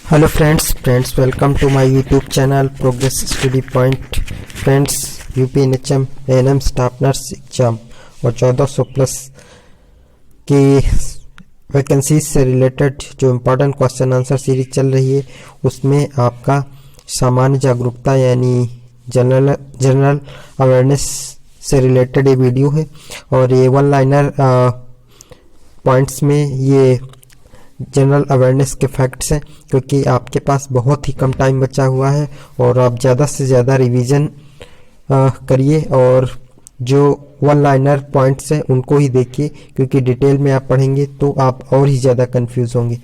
Hello friends welcome to my YouTube channel Progress Study Point. Friends, UP NHM ANM staff nurse exam और 1400 plus की vacancies से related जो important question answer series चल रही है उसमें आपका सामान्य जागरूकता यानी जनरल अवेयरनेस से रिलेटेड ये वीडियो है। और ये वन लाइनर पॉइंट्स में ये जनरल अवेयरनेस के फैक्ट्स हैं, क्योंकि आपके पास बहुत ही कम टाइम बचा हुआ है और आप ज़्यादा से ज़्यादा रिवीजन करिए और जो वन लाइनर पॉइंट्स हैं उनको ही देखिए, क्योंकि डिटेल में आप पढ़ेंगे तो आप और ही ज़्यादा कंफ्यूज होंगे।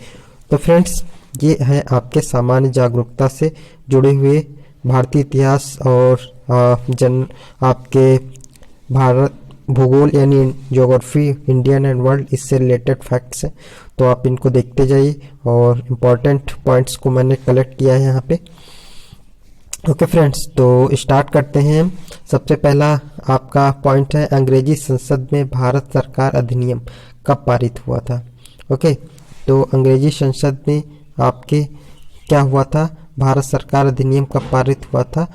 तो फ्रेंड्स, ये है आपके सामान्य जागरूकता से जुड़े हुए भारतीय इतिहास और आपके भारत भूगोल यानी ज्योग्राफी, इंडियन एंड वर्ल्ड, इससे रिलेटेड फैक्ट्स हैं। तो आप इनको देखते जाइए और इम्पॉर्टेंट पॉइंट्स को मैंने कलेक्ट किया है यहाँ पे। ओके फ्रेंड्स, तो स्टार्ट करते हैं। सबसे पहला आपका पॉइंट है, अंग्रेजी संसद में भारत सरकार अधिनियम कब पारित हुआ था। ओके, तो अंग्रेजी संसद में आपके क्या हुआ था, भारत सरकार अधिनियम कब पारित हुआ था,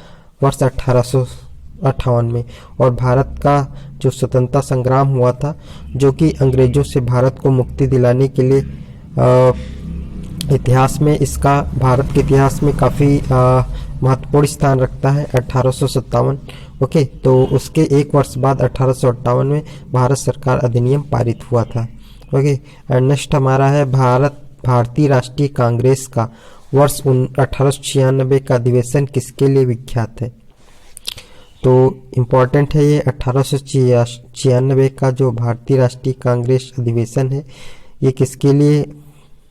वर्ष 1858 में। और भारत का जो स्वतंत्रता संग्राम हुआ था, जो कि अंग्रेजों से भारत को मुक्ति दिलाने के लिए इतिहास में इसका भारत के इतिहास में काफ़ी महत्वपूर्ण स्थान रखता है, 1857। ओके, तो उसके एक वर्ष बाद 1858 में भारत सरकार अधिनियम पारित हुआ था। ओके, एंड नेक्स्ट हमारा है, भारतीय राष्ट्रीय कांग्रेस का वर्ष 1896 का अधिवेशन किसके लिए विख्यात है। तो इम्पॉर्टेंट है ये 1896 का जो भारतीय राष्ट्रीय कांग्रेस अधिवेशन है, ये किसके लिए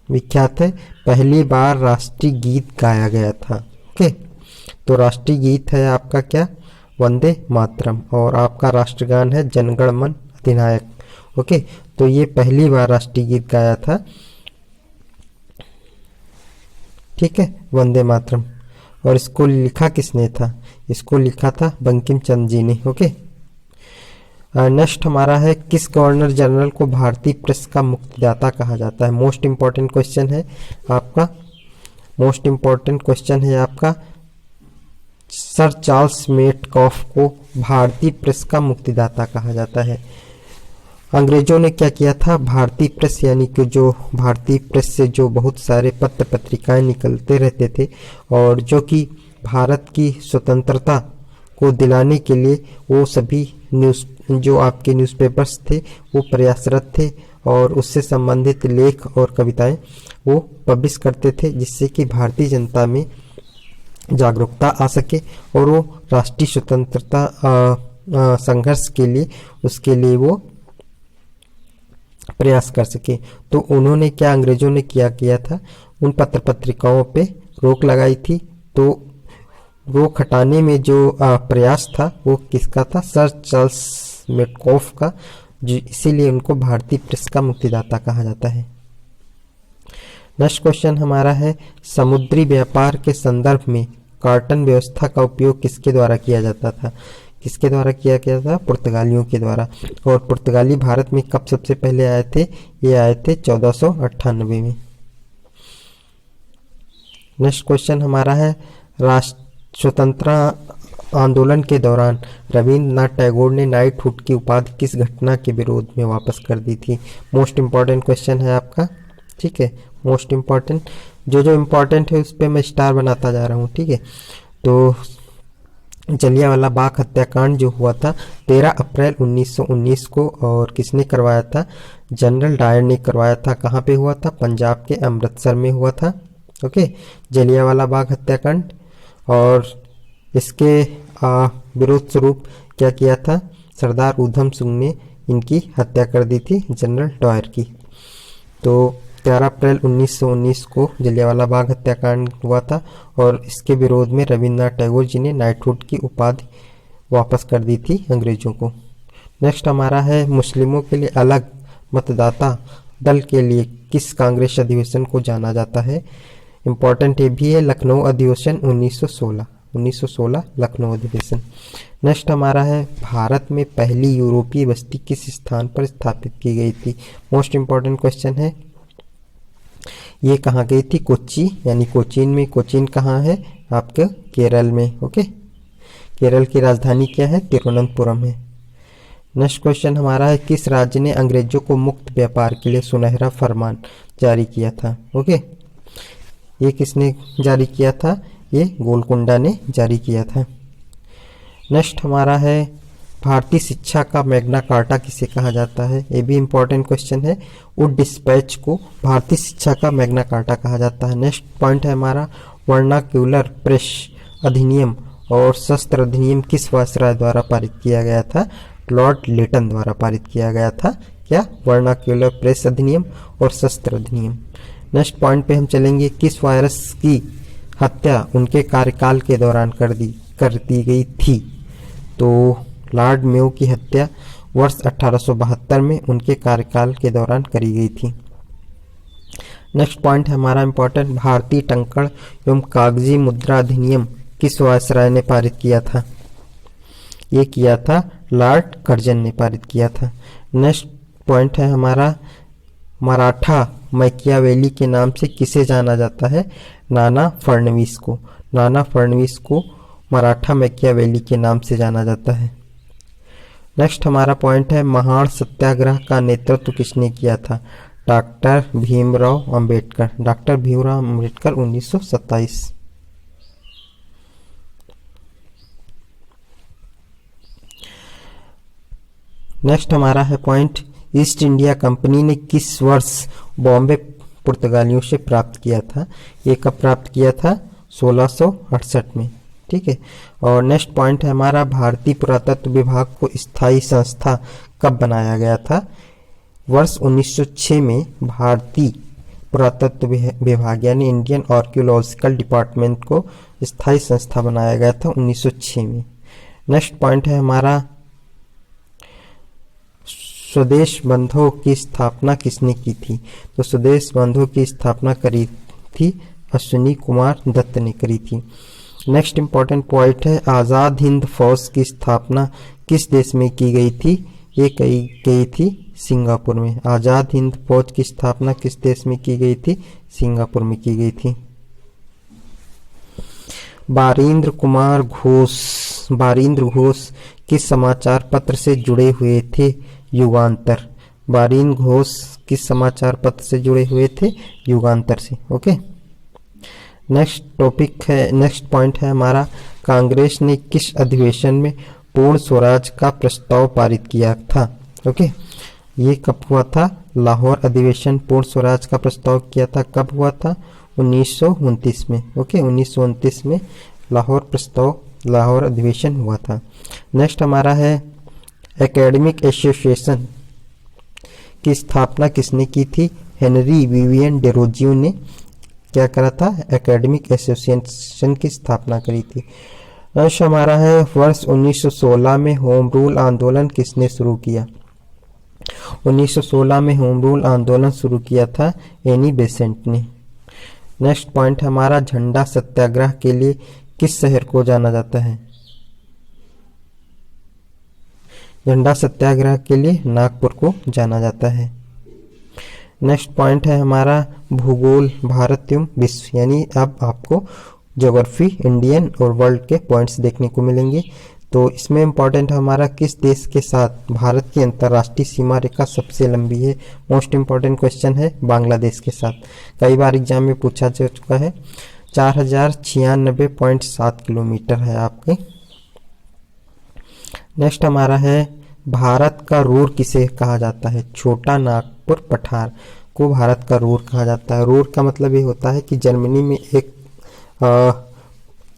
विख्यात है, पहली बार राष्ट्रीय गीत गाया गया था। ओके, तो राष्ट्रीय गीत है आपका क्या, वंदे मातरम, और आपका राष्ट्रगान है जनगण मन अधिनायक। ओके, तो ये पहली बार राष्ट्रीय गीत गाया था, ठीक है, वंदे मातरम। और इसको लिखा किसने था, इसको लिखा था बंकिम चंद्र जी ने। ओके, नेक्स्ट हमारा है, किस गवर्नर जनरल को भारतीय प्रेस का मुक्तिदाता कहा जाता है। मोस्ट इम्पॉर्टेंट क्वेश्चन है आपका, मोस्ट इम्पॉर्टेंट क्वेश्चन है आपका, सर चार्ल्स मेटकॉफ को भारतीय प्रेस का मुक्तिदाता कहा जाता है। अंग्रेजों ने क्या किया था, भारतीय प्रेस यानी कि जो भारतीय प्रेस से जो बहुत सारे पत्र पत्रिकाएं निकलते रहते थे और जो कि भारत की स्वतंत्रता को दिलाने के लिए वो सभी जो आपके न्यूज़पेपर्स थे वो प्रयासरत थे और उससे संबंधित लेख और कविताएं वो पब्लिश करते थे, जिससे कि भारतीय जनता में जागरूकता आ सके और वो राष्ट्रीय स्वतंत्रता संघर्ष के लिए उसके लिए वो प्रयास कर सके। तो उन्होंने क्या, अंग्रेजों ने क्या किया था, उन पत्र पत्रिकाओं पे रोक लगाई थी। तो रोक हटाने में जो प्रयास था वो किसका था, सर चार्ल्स मेटकॉफ का, इसीलिए उनको भारतीय प्रेस का मुक्तिदाता कहा जाता है। नेक्स्ट क्वेश्चन हमारा है, समुद्री व्यापार के संदर्भ में कार्टन व्यवस्था का उपयोग किसके द्वारा किया जाता था, किसके द्वारा किया गया था, पुर्तगालियों के द्वारा। और पुर्तगाली भारत में कब सबसे पहले आए थे, ये आए थे 1498 में। नेक्स्ट क्वेश्चन हमारा है, स्वतंत्रता आंदोलन के दौरान रविंद्रनाथ टैगोर ने नाइटहुड की उपाधि किस घटना के विरोध में वापस कर दी थी। मोस्ट इम्पॉर्टेंट क्वेश्चन है आपका, ठीक है, मोस्ट इम्पॉर्टेंट, जो इम्पॉर्टेंट है उस पर मैं स्टार बनाता जा रहा हूँ, ठीक है। तो जलियांवाला बाग हत्याकांड जो हुआ था 13 अप्रैल 1919 को, और किसने करवाया था, जनरल डायर ने करवाया था। कहाँ पे हुआ था, पंजाब के अमृतसर में हुआ था। ओके, जलियांवाला बाग हत्याकांड। और इसके विरोध स्वरूप क्या किया था, सरदार उधम सिंह ने इनकी हत्या कर दी थी, जनरल डायर की। तो 13 अप्रैल 1919 को जलियांवाला बाग हत्याकांड हुआ था और इसके विरोध में रविंद्रनाथ टैगोर जी ने नाइटहुड की उपाधि वापस कर दी थी अंग्रेजों को। नेक्स्ट हमारा है, मुस्लिमों के लिए अलग मतदाता दल के लिए किस कांग्रेस अधिवेशन को जाना जाता है। इम्पॉर्टेंट ये भी है, लखनऊ अधिवेशन 1916 लखनऊ अधिवेशन। नेक्स्ट हमारा है, भारत में पहली यूरोपीय बस्ती किस स्थान पर स्थापित की गई थी। मोस्ट इम्पॉर्टेंट क्वेश्चन है, ये कहाँ गई थी? कोच्चि यानी कोचीन में। कोचीन कहाँ है? आपके केरल में। ओके, केरल की राजधानी क्या है? तिरुवनंतपुरम है। नेक्स्ट क्वेश्चन हमारा है, किस राज्य ने अंग्रेजों को मुक्त व्यापार के लिए सुनहरा फरमान जारी किया था? ओके, ये किसने जारी किया था? ये गोलकुंडा ने जारी किया था। नेक्स्ट हमारा है, भारतीय शिक्षा का मैग्ना कार्टा किसे कहा जाता है? ये भी इंपॉर्टेंट क्वेश्चन है। वुड डिस्पैच को भारतीय शिक्षा का मैग्ना कार्टा कहा जाता है। नेक्स्ट पॉइंट है हमारा, वर्नाक्यूलर प्रेस अधिनियम और शस्त्र अधिनियम किस वायसराय द्वारा पारित किया गया था? लॉर्ड लिटन द्वारा पारित किया गया था। क्या? वर्नाक्यूलर प्रेस अधिनियम और शस्त्र अधिनियम। नेक्स्ट पॉइंट पे हम चलेंगे, किस वायरस की हत्या उनके कार्यकाल के दौरान कर दी गई थी? तो लॉर्ड मेयो की हत्या वर्ष 1872 में उनके कार्यकाल के दौरान करी गई थी। नेक्स्ट पॉइंट है हमारा इंपॉर्टेंट, भारतीय टंकण एवं कागजी मुद्रा अधिनियम किस वायसराय ने पारित किया था? ये किया था लॉर्ड कर्जन ने पारित किया था। नेक्स्ट पॉइंट है हमारा, मराठा मैकियावेली के नाम से किसे जाना जाता है? नाना फडणवीस को। नाना फडणवीस को मराठा मैकियावेली के नाम से जाना जाता है। नेक्स्ट हमारा पॉइंट है, महान सत्याग्रह का नेतृत्व किसने किया था? Doctor Bhimrao Ambedkar. Doctor Bhimrao Ambedkar 1927। Next हमारा है पॉइंट, ईस्ट इंडिया कंपनी ने किस वर्ष बॉम्बे पुर्तगालियों से प्राप्त किया था? ये कब प्राप्त किया था? 1668 में। ठीक है। और नेक्स्ट पॉइंट है हमारा, भारतीय पुरातत्व विभाग को स्थायी संस्था कब बनाया गया था? वर्ष 1906 में भारतीय पुरातत्व विभाग यानी इंडियन आर्कियोलॉजिकल डिपार्टमेंट को स्थायी संस्था बनाया गया था 1906 में। नेक्स्ट पॉइंट है हमारा, स्वदेश बंधु की स्थापना किसने की थी? तो स्वदेश बंधु की स्थापना करी थी अश्विनी कुमार दत्त ने करी थी। नेक्स्ट इंपॉर्टेंट पॉइंट है, आज़ाद हिंद फौज की स्थापना किस देश में की गई थी? ये की गई थी सिंगापुर में। आज़ाद हिंद फौज की स्थापना किस देश में की गई थी? सिंगापुर में की गई थी। बारिंद्र घोष किस समाचार पत्र से जुड़े हुए थे? युगांतर। बारिंद्र घोष किस समाचार पत्र से जुड़े हुए थे? युगांतर से। ओके। नेक्स्ट पॉइंट है हमारा, कांग्रेस ने किस अधिवेशन में पूर्ण स्वराज का प्रस्ताव पारित किया था? ओके, ये कब हुआ था? लाहौर अधिवेशन पूर्ण स्वराज का प्रस्ताव किया था। कब हुआ था? 1929 में। ओके, 1929 में लाहौर अधिवेशन हुआ था। नेक्स्ट हमारा है, एकेडमिक एसोसिएशन की स्थापना किसने की थी? हेनरी विवियन डेरोजियो ने क्या करा था? एकेडमिक एसोसिएशन की स्थापना करी थी। नेक्स्ट हमारा है, वर्ष 1916 में होम रूल आंदोलन किसने शुरू किया? 1916 में होम रूल आंदोलन शुरू किया था एनी बेसेंट ने। नेक्स्ट पॉइंट हमारा, झंडा सत्याग्रह के लिए किस शहर को जाना जाता है? झंडा सत्याग्रह के लिए नागपुर को जाना जाता है। नेक्स्ट पॉइंट है हमारा, भूगोल भारत एवं विश्व, यानी अब आपको ज्योग्राफी इंडियन और वर्ल्ड के पॉइंट्स देखने को मिलेंगे। तो इसमें इम्पॉर्टेंट है हमारा, किस देश के साथ भारत की अंतर्राष्ट्रीय सीमा रेखा सबसे लंबी है? मोस्ट इम्पॉर्टेंट क्वेश्चन है, बांग्लादेश के साथ। कई बार एग्जाम में पूछा जा चुका है। 4096.7 किलोमीटर है आपके। नेक्स्ट हमारा है, भारत का रूर किसे कहा जाता है? छोटा नागपुर पठार को भारत का रूर कहा जाता है। रूर का मतलब ये होता है कि जर्मनी में एक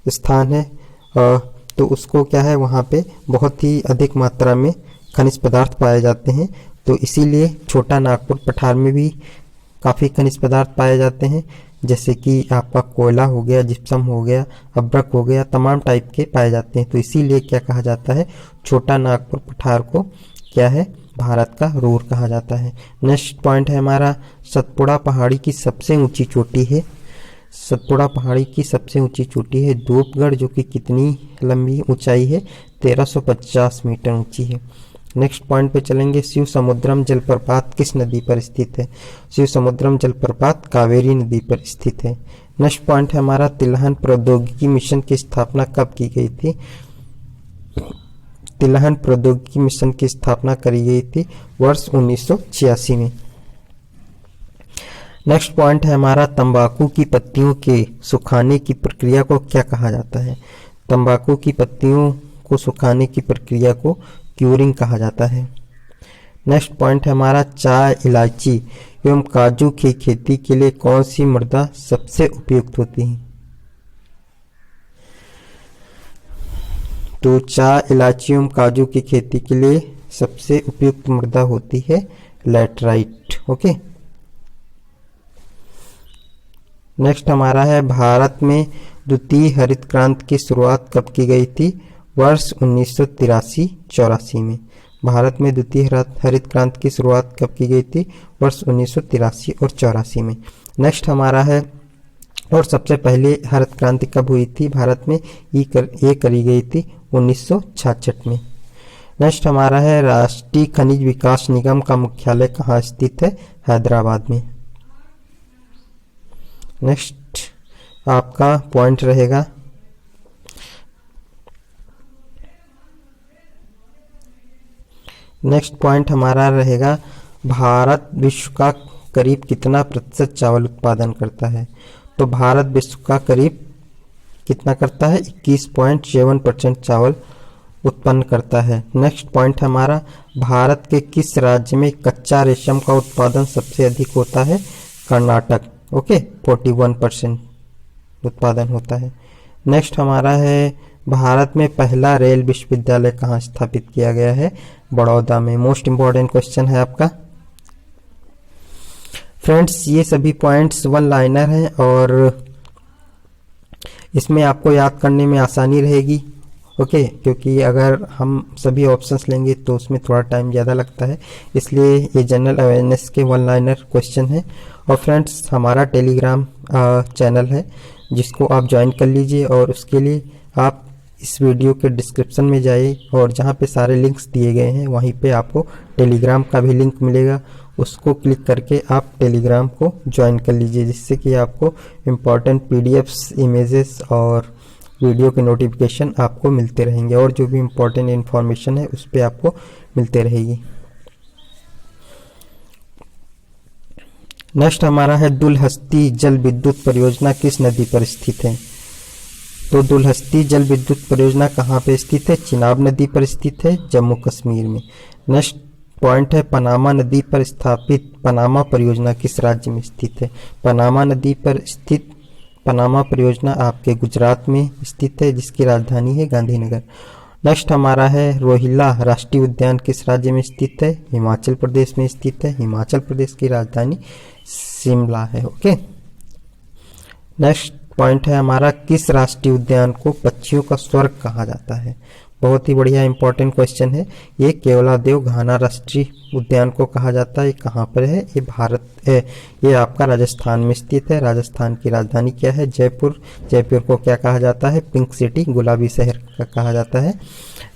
स्थान है, तो उसको क्या है, वहाँ पे बहुत ही अधिक मात्रा में खनिज पदार्थ पाए जाते हैं, तो इसीलिए छोटा नागपुर पठार में भी काफ़ी खनिज पदार्थ पाए जाते हैं, जैसे कि आपका कोयला हो गया, जिप्सम हो गया, अब्रक हो गया, तमाम टाइप के पाए जाते हैं। तो इसीलिए क्या कहा जाता है, छोटा नागपुर पठार को क्या है, भारत का रूर कहा जाता है। नेक्स्ट पॉइंट है हमारा, सतपुड़ा पहाड़ी की सबसे ऊंची चोटी है। सतपुड़ा पहाड़ी की सबसे ऊंची चोटी है धूपगढ़, जो कि कितनी लंबी ऊंचाई है, 1350 मीटर ऊंची है। नेक्स्ट पॉइंट पे चलेंगे। शिव समुद्रम जलप्रपात किस नदी पर स्थित है? शिव समुद्रम जलप्रपात कावेरी नदी पर स्थित है। नेक्स्ट पॉइंट है हमारा तिलहन प्रौद्योगिकी मिशन की स्थापना कब की गई थी? तिलहन प्रौद्योगिकी मिशन की स्थापना करी गई थी वर्ष 1986 में। नेक्स्ट पॉइंट है हमारा तंबाकू की पत्तियों के सुखाने की प्रक्रिया को क्या कहा जाता है? तंबाकू की पत्तियों को सुखाने की प्रक्रिया को क्यूरिंग कहा जाता है। नेक्स्ट पॉइंट है हमारा चाय, इलायची एवं काजू की खेती के लिए कौन सी मृदा सबसे उपयुक्त होती है? तो चाय, इलायची एवं काजू की खेती के लिए सबसे उपयुक्त मृदा होती है लैटराइट। ओके। नेक्स्ट हमारा है भारत में द्वितीय हरित क्रांति की शुरुआत कब की गई थी? वर्ष 1983-84 में। भारत में द्वितीय हरित क्रांति की शुरुआत कब की गई थी? वर्ष 1983 और 84 में। नेक्स्ट हमारा है और सबसे पहले हरित क्रांति कब हुई थी भारत में? ये करी गई थी 1966 में। नेक्स्ट हमारा है राष्ट्रीय खनिज विकास निगम का मुख्यालय कहाँ स्थित है? हैदराबाद में। नेक्स्ट आपका पॉइंट रहेगा नेक्स्ट पॉइंट हमारा रहेगा भारत विश्व का करीब कितना प्रतिशत चावल उत्पादन करता है? तो भारत विश्व का करीब कितना करता है? 21.7% चावल उत्पन्न करता है। नेक्स्ट पॉइंट हमारा भारत के किस राज्य में कच्चा रेशम का उत्पादन सबसे अधिक होता है? कर्नाटक। ओके, 41% उत्पादन होता है। नेक्स्ट हमारा है भारत में पहला रेल विश्वविद्यालय कहाँ स्थापित किया गया है? बड़ौदा में। मोस्ट इंपॉर्टेंट क्वेश्चन है आपका। फ्रेंड्स, ये सभी पॉइंट्स वन लाइनर हैं और इसमें आपको याद करने में आसानी रहेगी। ओके, क्योंकि अगर हम सभी ऑप्शंस लेंगे तो उसमें थोड़ा टाइम ज़्यादा लगता है, इसलिए ये जनरल अवेयरनेस के वन लाइनर क्वेश्चन है। और फ्रेंड्स, हमारा टेलीग्राम चैनल है जिसको आप ज्वाइन कर लीजिए और उसके लिए आप इस वीडियो के डिस्क्रिप्शन में जाइए और जहाँ पे सारे लिंक्स दिए गए हैं वहीं पे आपको टेलीग्राम का भी लिंक मिलेगा, उसको क्लिक करके आप टेलीग्राम को ज्वाइन कर लीजिए, जिससे कि आपको इम्पॉर्टेंट पीडीएफ्स, इमेजेस और वीडियो के नोटिफिकेशन आपको मिलते रहेंगे और जो भी इम्पोर्टेंट इन्फॉर्मेशन है उस पर आपको मिलते रहेगी। नेक्स्ट हमारा है दुलहस्ती जल विद्युत परियोजना किस नदी पर स्थित है? तो दुलहस्ती जल विद्युत परियोजना कहाँ पे स्थित है? चिनाब नदी पर स्थित है, जम्मू कश्मीर में। नेक्स्ट पॉइंट है पनामा नदी पर स्थापित पनामा परियोजना किस राज्य में स्थित है? पनामा नदी पर स्थित पनामा परियोजना आपके गुजरात में स्थित है, जिसकी राजधानी है गांधीनगर। नेक्स्ट हमारा है रोहिल्ला राष्ट्रीय उद्यान किस राज्य में स्थित है? हिमाचल प्रदेश में स्थित है। हिमाचल प्रदेश की राजधानी शिमला है। ओके। नेक्स्ट पॉइंट है हमारा किस राष्ट्रीय उद्यान को पक्षियों का स्वर्ग कहा जाता है? बहुत ही बढ़िया इंपॉर्टेंट क्वेश्चन है। ये केवलादेव घाना राष्ट्रीय उद्यान को कहा जाता है। ये कहाँ पर है? ये भारत है, ये आपका राजस्थान में स्थित है। राजस्थान की राजधानी क्या है? जयपुर। जयपुर को क्या कहा जाता है? पिंक सिटी, गुलाबी शहर का कहा जाता है।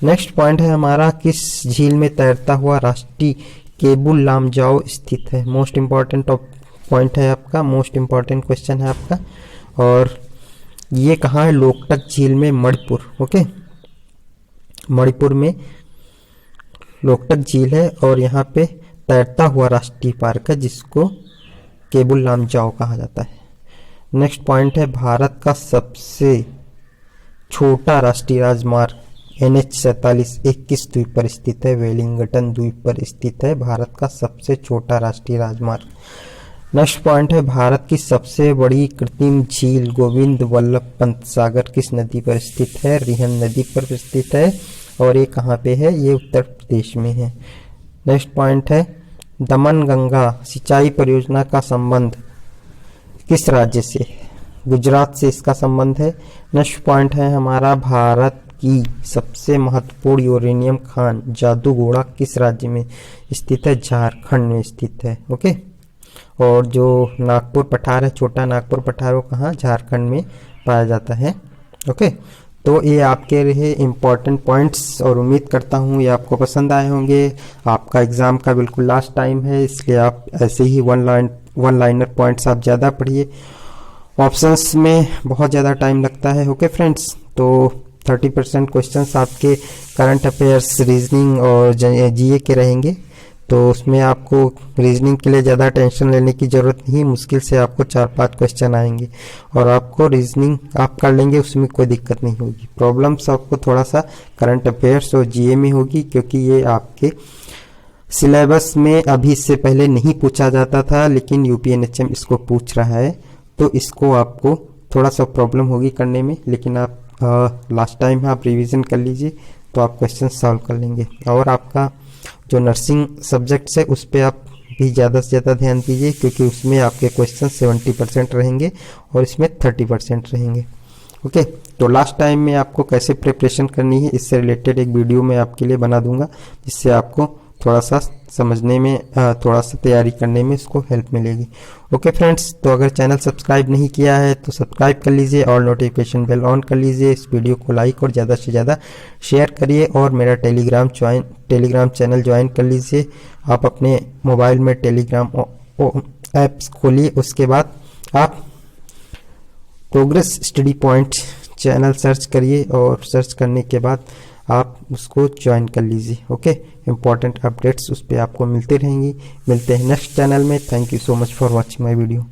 नेक्स्ट पॉइंट है हमारा किस झील में तैरता हुआ राष्ट्रीय केबुल लामजाओ स्थित है? मोस्ट इंपॉर्टेंट पॉइंट है आपका, मोस्ट इंपॉर्टेंट क्वेश्चन है आपका। और ये कहाँ है? लोकटक झील में, मणिपुर। ओके, मणिपुर में लोकटक झील है और यहाँ पे तैरता हुआ राष्ट्रीय पार्क है जिसको केबुल लामजाओ कहा जाता है। नेक्स्ट पॉइंट है भारत का सबसे छोटा राष्ट्रीय राजमार्ग NH-47 किस द्वीप पर स्थित है? वेलिंगटन द्वीप पर स्थित है भारत का सबसे छोटा राष्ट्रीय राजमार्ग। नेक्स्ट पॉइंट है भारत की सबसे बड़ी कृत्रिम झील गोविंद वल्लभ पंत सागर किस नदी पर स्थित है? रिहन नदी पर स्थित है और ये कहाँ पे है? ये उत्तर प्रदेश में है। नेक्स्ट पॉइंट है दमन गंगा सिंचाई परियोजना का संबंध किस राज्य से? गुजरात से इसका संबंध है। नेक्स्ट पॉइंट है हमारा भारत की सबसे महत्वपूर्ण यूरेनियम खान जादूगोड़ा किस राज्य में स्थित है? झारखंड में स्थित है। ओके। और जो नागपुर पठार है, छोटा नागपुर पठार, वो कहाँ? झारखंड में पाया जाता है। ओके। तो ये आपके रहे इम्पॉर्टेंट पॉइंट्स और उम्मीद करता हूँ ये आपको पसंद आए होंगे। आपका एग्ज़ाम का बिल्कुल लास्ट टाइम है, इसलिए आप ऐसे ही वन लाइनर पॉइंट्स आप ज़्यादा पढ़िए। ऑप्शंस में बहुत ज़्यादा टाइम लगता है। ओके फ्रेंड्स, तो 30% क्वेश्चंस आपके करंट अफेयर्स, रीजनिंग और जीए के रहेंगे। तो उसमें आपको रीजनिंग के लिए ज़्यादा टेंशन लेने की ज़रूरत नहीं, मुश्किल से आपको 4-5 क्वेश्चन आएंगे और आपको रीजनिंग आप कर लेंगे, उसमें कोई दिक्कत नहीं होगी। प्रॉब्लम्स आपको थोड़ा सा करंट अफेयर्स और जीए में होगी, क्योंकि ये आपके सिलेबस में अभी इससे पहले नहीं पूछा जाता था, लेकिन यूपीएनएचएम इसको पूछ रहा है, तो इसको आपको थोड़ा सा प्रॉब्लम होगी करने में। लेकिन आप लास्ट टाइम आप रिवीजन कर लीजिए तो आप क्वेश्चन सॉल्व कर लेंगे। और आपका जो नर्सिंग सब्जेक्ट्स है उस पर आप भी ज़्यादा से ज़्यादा ध्यान दीजिए, क्योंकि उसमें आपके क्वेश्चन 70% रहेंगे और इसमें 30% रहेंगे। ओके, तो लास्ट टाइम में आपको कैसे प्रिपरेशन करनी है इससे रिलेटेड एक वीडियो मैं आपके लिए बना दूंगा, जिससे आपको थोड़ा सा समझने में, थोड़ा सा तैयारी करने में इसको हेल्प मिलेगी। ओके फ्रेंड्स, तो अगर चैनल सब्सक्राइब नहीं किया है तो सब्सक्राइब कर लीजिए और नोटिफिकेशन बेल ऑन कर लीजिए। इस वीडियो को लाइक और ज़्यादा से ज़्यादा शेयर करिए और मेरा टेलीग्राम चैनल ज्वाइन कर लीजिए। आप अपने मोबाइल में टेलीग्राम ऐप्स खोलिए, उसके बाद आप progress Study point channel search करिए और सर्च करने के बाद आप उसको ज्वाइन कर लीजिए। ओके, इम्पॉर्टेंट अपडेट्स उस पर आपको मिलते रहेंगी। मिलते हैं नेक्स्ट चैनल में। Thank you so much for watching my video.